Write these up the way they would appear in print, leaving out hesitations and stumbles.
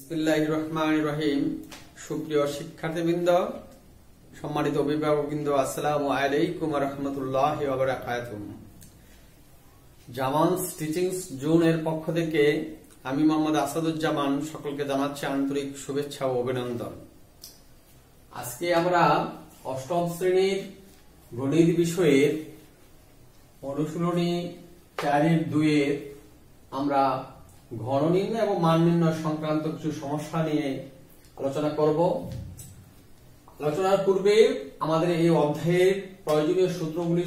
বিসমিল্লাহির রহমানির রহিম। সুপ্রিয় শিক্ষার্থীবৃন্দ, সম্মানিত অভিভাবকবৃন্দ, আসসালামু আলাইকুম ওয়া রাহমাতুল্লাহি ওয়া বারাকাতুহু। জামানস টিচিংস জোন এর পক্ষ থেকে আমি মোহাম্মদ আসাদুজ্জামান সকলকে জানাচ্ছি আন্তরিক শুভেচ্ছা ও অভিনন্দন। আজকে আমরা অষ্টম শ্রেণীর গণিত বিষয়ের অনুশীলনী 4-2 আমরা ঘন নির্ণয় এবং মান নির্ণয় সংক্রান্ত কিছু সমস্যা নিয়ে আলোচনা করব। আলোচনার পূর্বে আমাদের এই অধ্যায়ের প্রয়োজনীয় সূত্রগুলি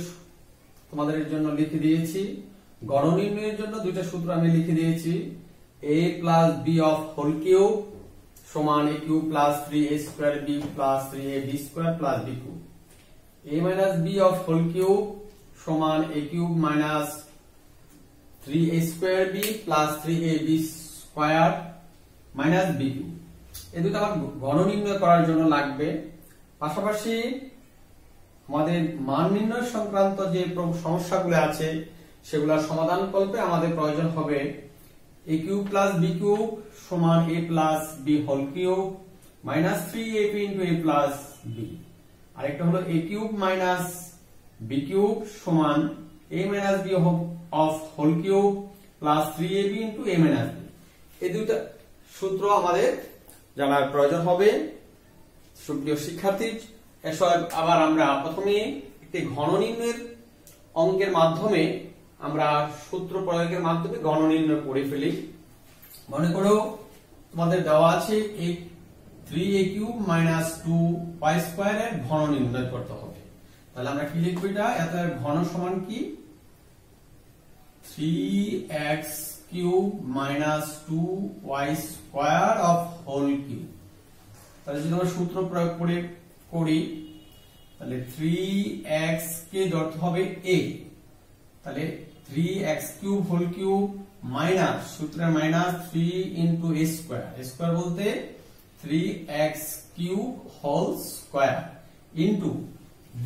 তোমাদের জন্য লিখে দিয়েছি। ঘন নির্ণয়ের জন্য দুইটা সূত্র আমি লিখে দিয়েছি। a + b of whole cube সমান a cube plus 3a² b plus 3ab² plus b cube. a - b of whole cube সমান a cube minus 3a² b plus 3ab² minus b cube. এই দুটো আমার ঘন নির্ণয় করার জন্য লাগবে। পাশাপাশি আমাদের মান নির্ণয় সংক্রান্ত যে সমস্যাগুলো আছে সেগুলোর সমাধান করতে আমাদের প্রয়োজন হবে a cube plus b cube সমান a plus b whole cube minus 3ab into a plus b। আরেকটা হলো a cube minus b cube সমান a minus b of whole cube plus 3ab into a minus b। এই দুইটা সূত্র আমাদের জানার প্রয়োজন হবে। সুপ্রিয় শিক্ষার্থী, এসব আবার আমরা প্রথমে একটি ঘন নির্ণয়ের অঙ্কের মাধ্যমে আমরা সূত্র প্রয়োগের মাধ্যমে ঘন নির্ণয় করে ফেলি। মনে করো তোমাদের দেওয়া আছে 3a কিউব মাইনাস 2y² এর ঘন নির্ণয় করতে হবে। তাহলে আমরা কি লিখব? এত ঘন সমান কি 3x cube minus 2y² of whole cube. তাহলে যদি আমরা সূত্র প্রয়োগ করে করি তাহলে 3x কে ধরতে হবে a। তাহলে 3x cube whole cube minus সূত্রে মাইনাস 3 ইনটু a² স্কয়ার বলতে 3x cube whole square into b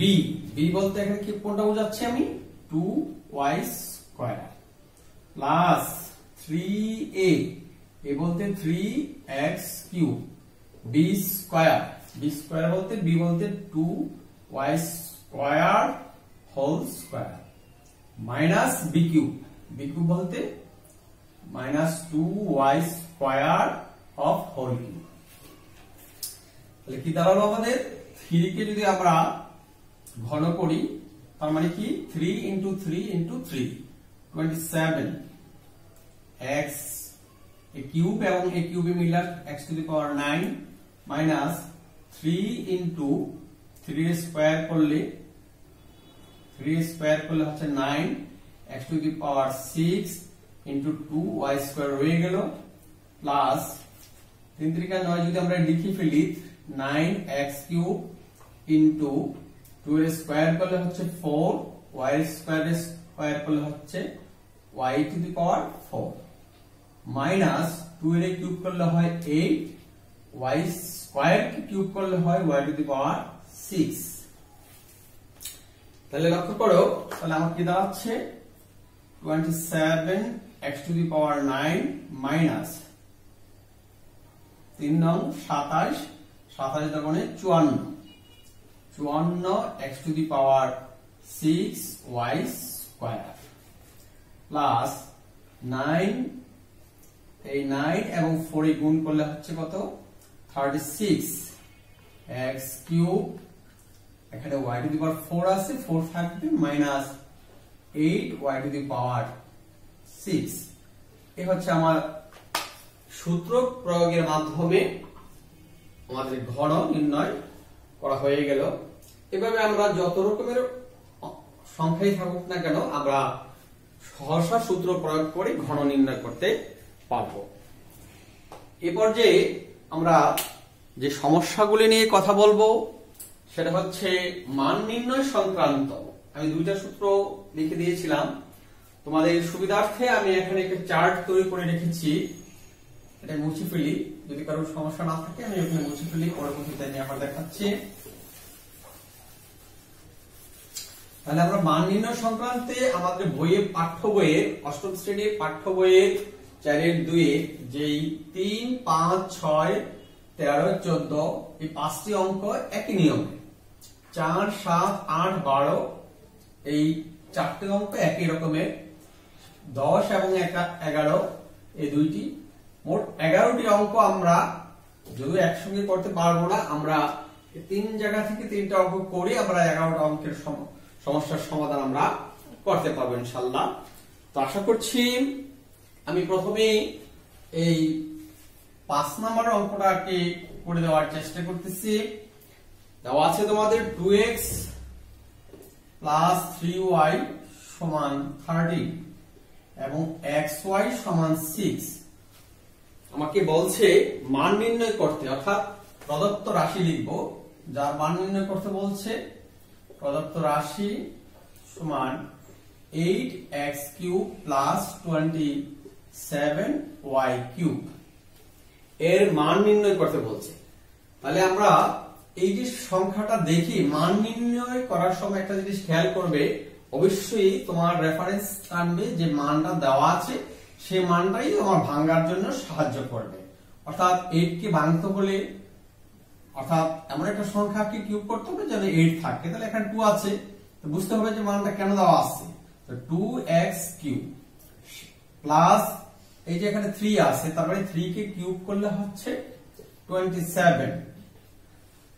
বলতে এখানে কি কোনটা বোঝাচ্ছি আমি 2y² প্লাস 3a বলতে 3x কিউব b স্কয়ার বলতে b বলতে 2y² whole square minus b cube বলতে minus 2y² of whole cube. তাহলে কি দাঁড়ালো আমাদের 3 কে যদি আমরা ঘন করি তার মানে কি 3 into 3 into 3 27 x a cube এবং a কিউবে মিলা x to the power 9 minus 3 into 3 square করলে হচ্ছে 9 x to the power 6 into 2y² রয়ে গেল প্লাস 3 × 9 যদি আমরা লিখে ফেলি 9x কিউব ইনটু 2 এর স্কয়ার করলে হচ্ছে 4 y স্কয়ার করলে হচ্ছে y two the power 4 minus 2 এর কিউব করলে হয় 8 y স্কয়ার কে কিউব করলে হয় y টু দি পাওয়ার 6। তাহলে লক্ষ্য করো তাহলে আমার কি দাঁড়াচ্ছে 27 x to the power 9 minus 3 নং 27 দগুণে 54 x to the power 6 y square plus 9 এই 9 এবং 4 এ গুণ করলে হচ্ছে কত 36 x কিউব এখানে y টু দি পাওয়ার 4 আছে 4 থাকবে minus 8 y two the power 6। এই হচ্ছে আমার সূত্র প্রয়োগের মাধ্যমে আমাদের ঘন নির্ণয় করা হয়ে গেল। এভাবে আমরা যত রকমের সংখ্যাই থাকুক না কেন আমরা সহসা সূত্র প্রয়োগ করে ঘন নির্ণয় করতে পারবো। এ পর্যায়ে আমরা যে সমস্যাগুলি নিয়ে কথা বলবো সেটা হচ্ছে মান নির্ণয় সংক্রান্ত। আমি দুইটা সূত্র লিখে দিয়েছিলাম তোমাদের সুবিধার্থে। আমি এখানে একটা চার্ট তৈরি করে রেখেছি, এটা মুছে ফেলি। যদি কারো সমস্যা না থাকে আমি এখানে মুছে ফেলি, পরবর্তীতে আমি আবার দেখাচ্ছি। তাহলে আমরা মান নির্ণয় সংক্রান্তে আমাদের পাঠ্য বইয়ের অষ্টম শ্রেণীর পাঠ্য বইয়ের 4 2 যেই 3 5 6 13 14 এই পাঁচটি অঙ্ক একই নিয়মে, 4 7 8 12 এই চারটি অঙ্ক একই রকমের, 10 এবং 11 এই দুইটি, মোট 11টি অঙ্ক আমরা যদি একসঙ্গে করতে পারবো না, আমরা তিন জায়গা থেকে তিনটা অঙ্ক করে আমরা 11টা অঙ্কের সমস্যার সমাধান আমরা করতে পারবো ইনশাআল্লাহ। তো আশা করছি আমি প্রথমে এই 5 নম্বর অঙ্কটাকে করে দেওয়ার চেষ্টা করতেছি। দেওয়া আছে তোমাদের 2x প্লাস 3y সমান 30 এবং xy সমান 6। আমাকে বলছে মান নির্ণয় করতে, অর্থাৎ প্রদত্ত রাশি লিখব, যার মান নির্ণয় করতে বলছে। প্রদত্ত রাশি সমান 8x³ প্লাস 27y³ এর মান নির্ণয় করতে বলছে। তাহলে আমরা এই যে সংখ্যাটা দেখি, মান নির্ণয় করার সময় একটা জিনিস খেয়াল করবে, অবশ্যই তোমার রেফারেন্স টানবে যে মানটা দেওয়া আছে সেই মানটাই তোমার ভাঙার জন্য সাহায্য করবে। অর্থাৎ 8 কে ভাঙতে হলে, অর্থাৎ এমন একটা সংখ্যাকে কিউব করতে হবে যেন 8 থাকে, তাহলে এখানে 2 আছে, তো বুঝতে হবে যে মানটা কেন দেওয়া আছে। তো 2x³ প্লাস এই যে এখানে 3 আছে, তারপরে 3 কে কিউব করলে হচ্ছে 27।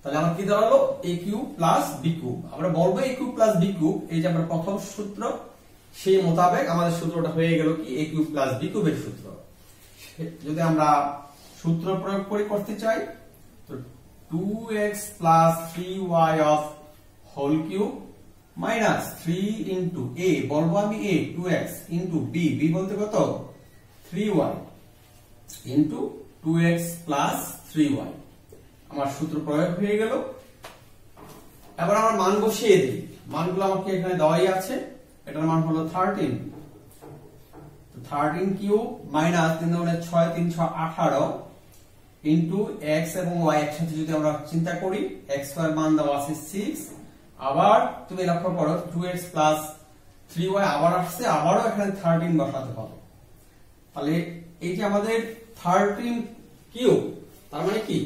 তাহলে আমার কি দাঁড়ালো a³ প্লাস b³ আমরা বলবো a³ প্লাস b³ এই যে আমরা প্রথম সূত্র সেই মোতাবেক আমাদের সূত্রটা হয়ে গেল কি a³ প্লাস b³ এর সূত্র। যদি আমরা সূত্র প্রয়োগ করে করতে চাই তো 2x plus 3y of whole cube minus 3 into a, বলবো আমি a 2x into b, b বলতে কত 3y into 2x plus 3y। আমার সূত্র প্রয়োগ হয়ে গেল। এবার আমরা মান বসিয়ে দিই, মানগুলো আমাকে এখানে দেওয়াই আছে। এটার মান হলো 13, তো 13³ মাইনাস 3 × 6 3 6 18 ইনটু x এবং y একসাথে যদি আমরা চিন্তা করি, x এর মান দেওয়া আছে 6। আবার তুমি লক্ষ্য করো 2x প্লাস 3y আবার আসছে, আবারও এখানে 13 বসাতে হবে। তাহলে এই যে আমাদের 13³ তার মানে কি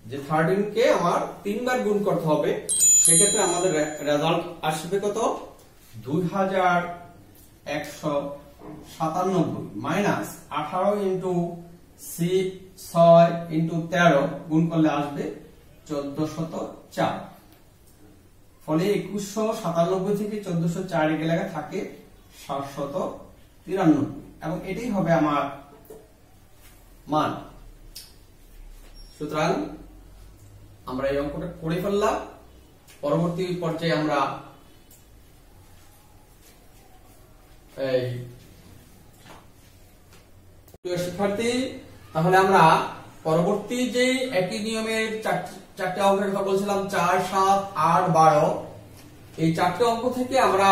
যে 13 কে আমার 3 বার গুণ করতে হবে, সেক্ষেত্রে আমাদের রেজাল্ট আসবে কত 2197 মাইনাস 18 ইনটু 6 ইনটু 13 গুণ করলে আসবে 1404। ফলে 2197 থেকে 1404 এ গেলে থাকে 793 এবং এটাই হবে আমার মান। সুতরাং আমরা এই অঙ্কটা করে ফেললাম। পরবর্তী পর্যায়ে আমরা এই শিক্ষার্থী, তাহলে আমরা পরবর্তী যে একই নিয়মের চারটি অঙ্কের কথা বলছিলাম 4 7 8 12 এই চারটি অঙ্ক থেকে আমরা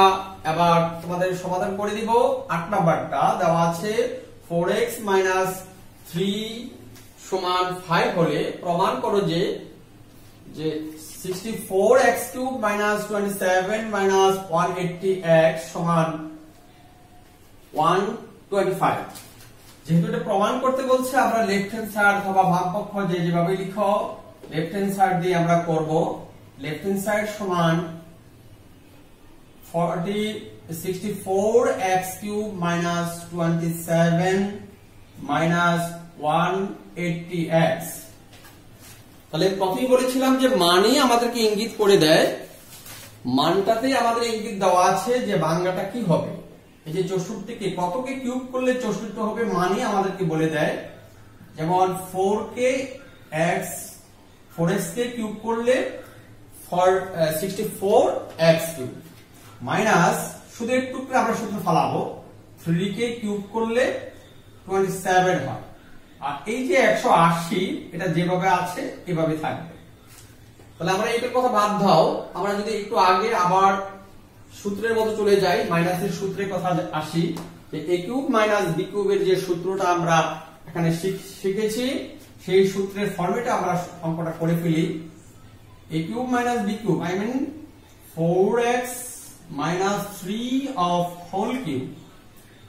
এবার তোমাদের সমাধান করে দিব। 8 নাম্বারটা দেওয়া আছে 4x - 3 সমান 5 হলে প্রমাণ করো যে 64x³ - 27 - 180x সমান 125। যেহেতু এটা প্রমাণ করতে বলছে, আমরা লেফট হ্যান্ড সাইড অথবা বাম পক্ষ যেভাবে লিখো লেফট হ্যান্ড সাইড দিয়ে আমরা করব। লেফট হ্যান্ড সাইড সমান 64x³ - 27 - 180x। তাহলে প্রথমেই বলেছিলাম যে মানই আমাদেরকে ইঙ্গিত করে দেয়, মানটাতেই আমাদের ইঙ্গিত দেওয়া আছে যে ভাঙাটা কি হবে। এই যে 64 কে কতকে কিউব করলে 64 হবে, মানই আমাদেরকে বলে দেয়। যেমন 4x কে কিউব করলে 64x³ মাইনাস শুধু একটু করে আমরা সূত্র ফলাবো 3 কে কিউব করলে 27 হয়। আর এই যে 180 এটা যেভাবে আছে এভাবে থাকবে। তাহলে আমরা এটার কথা বাদ দাও, আমরা যদি একটু আগে আবার সূত্রের মতো চলে যাই, মাইনাসের সূত্রের কথা আসি, যে a³ - b³ এর যে সূত্রটা আমরা এখানে শিখেছি সেই সূত্রের ফরম্যাটে আমরা অঙ্কটা করে ফেলি। a³ - b³ I mean 4x - 3 of whole cube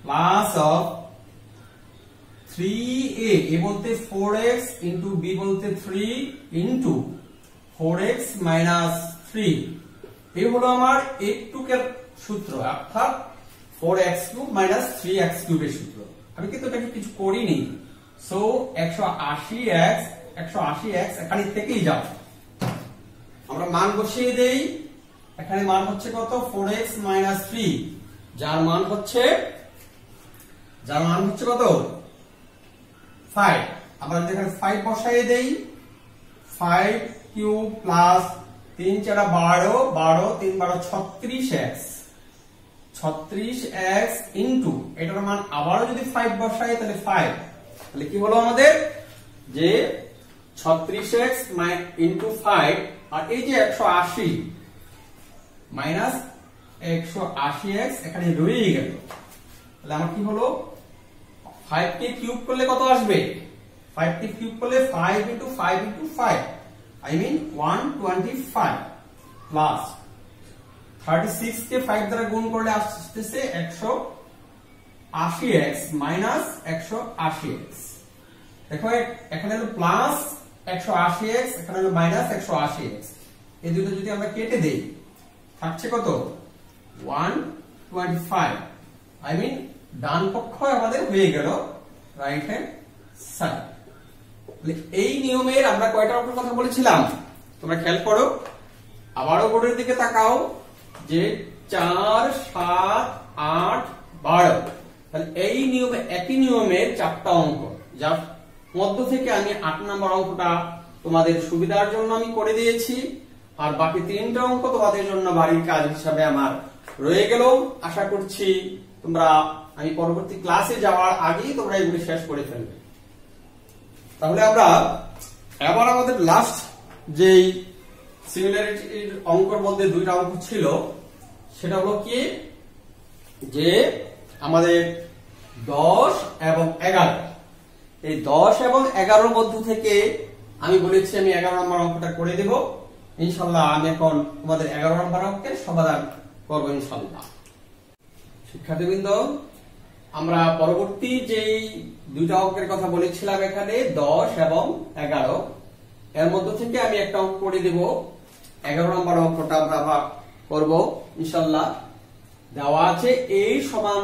plus of 3a, a বলতে 4x ইন্টু b বলতে 3 ইন্টু 4x মাইনাস 3, এই হলো আমার a2 এর সূত্র, অর্থাৎ 4x³ মাইনাস 3x³ এর সূত্র। আমি কিন্তু এটাকে কিছু করিনি, সো 180x এখানে থেকেই যাও, আমরা মান বসিয়ে দেই। এখানে মান হচ্ছে কত? 4x মাইনাস 3, যার মান হচ্ছে কত? 5। আমরা যদি এখানে 5 বসাই দেই, 5³ প্লাস 3 × 4 12, 3 × 12 36x ইন্টু এটার মান আবারও যদি 5 বসাই তাহলে 5, তাহলে কি হলো আমাদের যে 36x ইন্টু 5, আর এই যে 180 মাইনাস 180x এখানে রয়ে গেল, তাহলে আমার কি হলো? 5 কে কিউব করলে কত আসবে? 5 কে কিউব করলে 5 into 5 into 5, I mean 125 plus 36 কে 5 দ্বারা গুণ করলে আসতেছে 180x মাইনাস 180x। দেখো এখানে হলো প্লাস 180x, এখানে হলো মাইনাস 180x, এই দুটো যদি আমরা কেটে দেই থাকছে কত? 125, I mean ডান পক্ষ আমাদের হয়ে গেল রাইট হ্যান্ড সাইড। এই নিয়মের আমরা কয়টা অঙ্কের কথা বলেছিলাম তোমরা খেয়াল করো, আবারও বোর্ডের দিকে তাকাও, যে 4, 7, 8, 12, তাহলে এই নিয়মে একই নিয়মের 4টা অঙ্ক, যার মধ্য থেকে আমি 8 নম্বর অঙ্কটা তোমাদের সুবিধার জন্য আমি করে দিয়েছি, আর বাকি 3টা অঙ্ক তোমাদের জন্য বাড়ির কাজ হিসাবে আমার রয়ে গেল। আশা করছি তোমরা আমি পরবর্তী ক্লাসে যাওয়ার আগেই তোমরা এগুলি শেষ করে ফেলবে। তাহলে আমরা এবার আমাদের লাস্ট যেই সিমিলারিটির অঙ্কের মধ্যে 2টা অঙ্ক ছিল, সেটা হলো কি, যে আমাদের 10 এবং 11, এই 10 এবং 11 মধ্য থেকে আমি বলেছি আমি 11 নম্বর অঙ্কটা করে দেব ইনশাআল্লাহ। আমি এখন তোমাদের 11 নম্বর অঙ্কের সমাধান করব ইনশাআল্লাহ। শিক্ষার্থীবৃন্দ, আমরা পরবর্তী যেই 2টা অঙ্কের কথা বলেছিলাম এখানে 10 এবং 11, এর মধ্য থেকে আমি একটা অঙ্ক করে দেব। 11 নম্বর অঙ্কটা আমরা আবার করব ইনশাআল্লাহ। দেওয়া আছে a সমান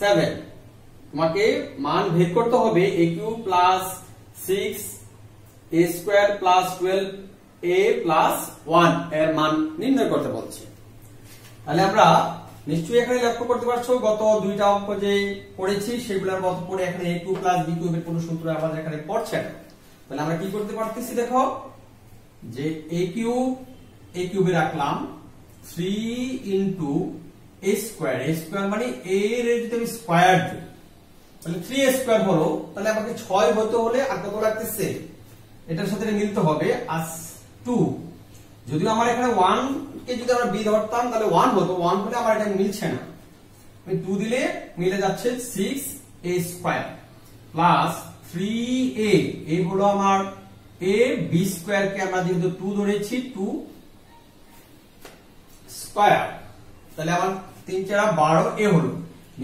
7, তোমাকে মান বের করতে হবে a³ plus 6a² plus 12a plus 1 এর মান নির্ণয় করতে বলছে। তাহলে আমরা নিশ্চয়ই এখানে লক্ষ্য করতে পারছো গত 2টা অঙ্ক যে পড়েছি সেগুলোর মত করে এখানে a³ প্লাস b³ এর কোনো সূত্র আমাদের এখানে পড়ছে না। তাহলে আমরা কি করতে পারতেছি, দেখো যে a³ এ রাখলাম 3 into a square, a square মানে a এর যদি আমি স্কয়ার দিই তাহলে 3a স্কয়ার হলো, তাহলে আমাকে 6 হতে হলে আর কত লাগতেছে? এটার সাথে মিলতে হবে আর 2। যদিও আমার এখানে 1 কে যদি আমরা b ধরতাম তাহলে 1 হতো, 1 হলে আমার এটা মিলছে না, আমি 2 দিলে মিলে যাচ্ছে 6a স্কয়ার প্লাস 3a, এই হলো আমার a, b স্কয়ার কে আমরা যেহেতু 2 ধরেছি 2 স্কয়ার, তাহলে আমার 3 × 4 12 a হলো।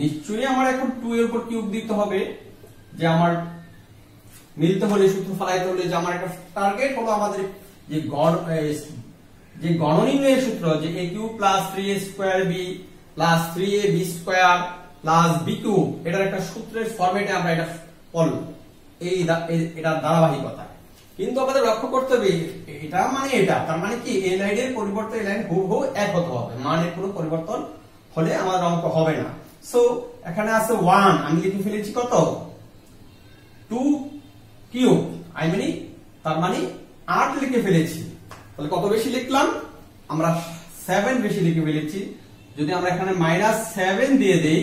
নিশ্চয়ই আমার এখন 2 এর উপর কিউব দিতে হবে, যে আমার মিলতে হলে সূত্র ফলাইতে হলে যে আমার একটা টার্গেট হলো আমাদের যে গণনির্ণয়ের সূত্র, যে a³ plus 3a² b plus 3ab square plus b³ এটার একটা সূত্রের ফরম্যাটে আমরা এটা পড়ব, এটা ধারাবাহিকতা। কিন্তু আমাদের লক্ষ্য করতে হবে এটা মানে এটা, তার মানে কি এই লাইনের পরিবর্তন এই লাইন হুবহু এক হতে হবে, মানের কোনো পরিবর্তন হলে আমাদের অঙ্ক হবে না। সো এখানে আছে 1, আমি লিখে ফেলেছি কত? 2³ আই মিন, তার মানে 8 লিখে ফেলেছি। তাহলে কত বেশি লিখলাম? আমরা 7 বেশি লিখে ফেলেছি। যদি আমরা এখানে -7 দিয়ে দেই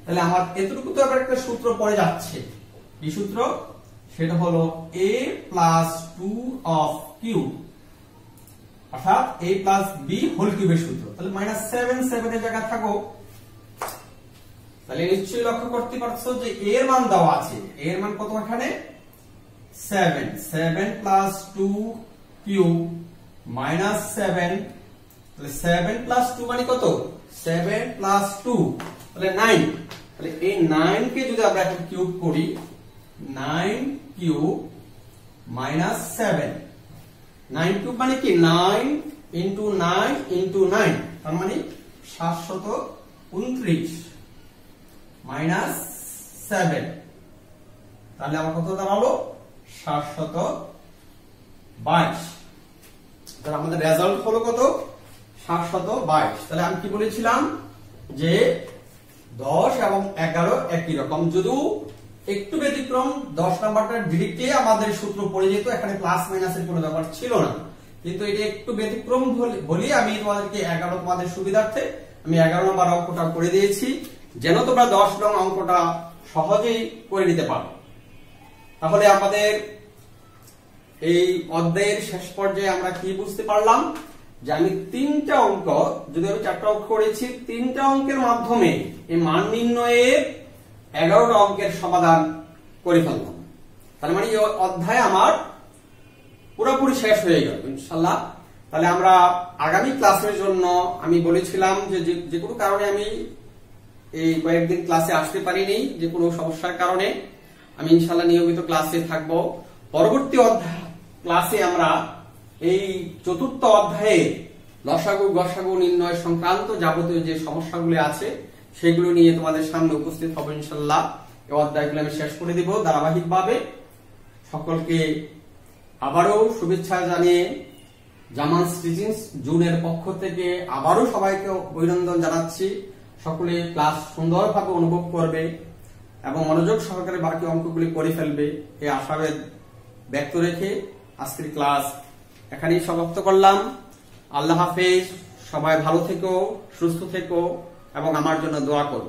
তাহলে আমার এতটুকু তো আবার একটা সূত্র পড়ে যাচ্ছে। কি সূত্র? সেটা হলো a প্লাস 2 অফ কিউব, অর্থাৎ a প্লাস b হোল কিউবের সূত্র। তাহলে -7 এর জায়গায় থাকো। তাহলে নিশ্চয়ই লক্ষ্য করতে পারছো যে a এর মান দেওয়া আছে, a এর মান কত এখানে? 7 প্লাস 2 কিউব -7, তাহলে 7 প্লাস 2 মানে কত? 7 প্লাস 2 তাহলে 9। তাহলে এই 9 কে যদি আমরা এখন কিউব করি, 9 কিউব মাইনাস 7, 9 কিউব মানে কি 9 ইন্টু 9 ইন্টু 9, তার মানে 729 মাইনাস 7, তাহলে আমার কত দাঁড়ালো 722। তাহলে আমাদের রেজাল্ট হলো কত 722। তাহলে আমি কি বলেছিলাম যে 10 এবং 11 একই রকম, যদিও একটু ব্যতিক্রম 10 নাম্বারটা ডিরেক্টলি আমাদের সূত্র পড়ে যেত, এখানে প্লাস মাইনাসের কোনো ব্যাপার ছিল না, কিন্তু এটা একটু ব্যতিক্রম বলি আমি তোমাদেরকে 11 তোমাদের সুবিধার্থে আমি 11 নম্বর অঙ্কটা করে দিয়েছি, যেন তোমরা 10 নং অঙ্কটা সহজেই করে নিতে পারো। তাহলে আমাদের এই অধ্যায়ের শেষ পর্যায়ে আমরা কি বুঝতে পারলাম যে আমি 3টা অঙ্ক, যদি আমি 4টা অঙ্ক করেছি, 3টা অঙ্কের মাধ্যমে এই মান নির্ণয়ের 11টা অঙ্কের সমাধান করে ফেললাম। তার মানে এই অধ্যায় আমার পুরোপুরি শেষ হয়ে গেল ইনশাআল্লাহ। তাহলে আমরা আগামী ক্লাসের জন্য আমি বলেছিলাম যে কোনো কারণে আমি এই কয়েকদিন ক্লাসে আসতে পারিনি, যে কোনো সমস্যার কারণে আমি ইনশাআল্লাহ নিয়মিত ক্লাসে থাকব। পরবর্তী অধ্যায় ক্লাসে আমরা এই 4র্থ অধ্যায়ে লসাগু গসাগু নির্ণয় সংক্রান্ত যাবতীয় যে সমস্যাগুলি আছে সেগুলো নিয়ে তোমাদের সামনে উপস্থিত হব ইনশাআল্লাহ। এই অধ্যায়গুলো আমি শেষ করে দিব ধারাবাহিকভাবে। সকলকে আবারও শুভেচ্ছা জানিয়ে জামান স্টিচিং জুনের পক্ষ থেকে আবারও সবাইকে অভিনন্দন জানাচ্ছি। সকলে ক্লাস সুন্দরভাবে অনুভব করবে এবং মনোযোগ সহকারে বাকি অঙ্কগুলি করে ফেলবে, এই আশাবাদ ব্যক্ত রেখে আজকের ক্লাস এখানেই সমাপ্ত করলাম। আল্লাহ হাফেজ, সবাই ভালো থেকো, সুস্থ থেকো এবং আমার জন্য দোয়া করো।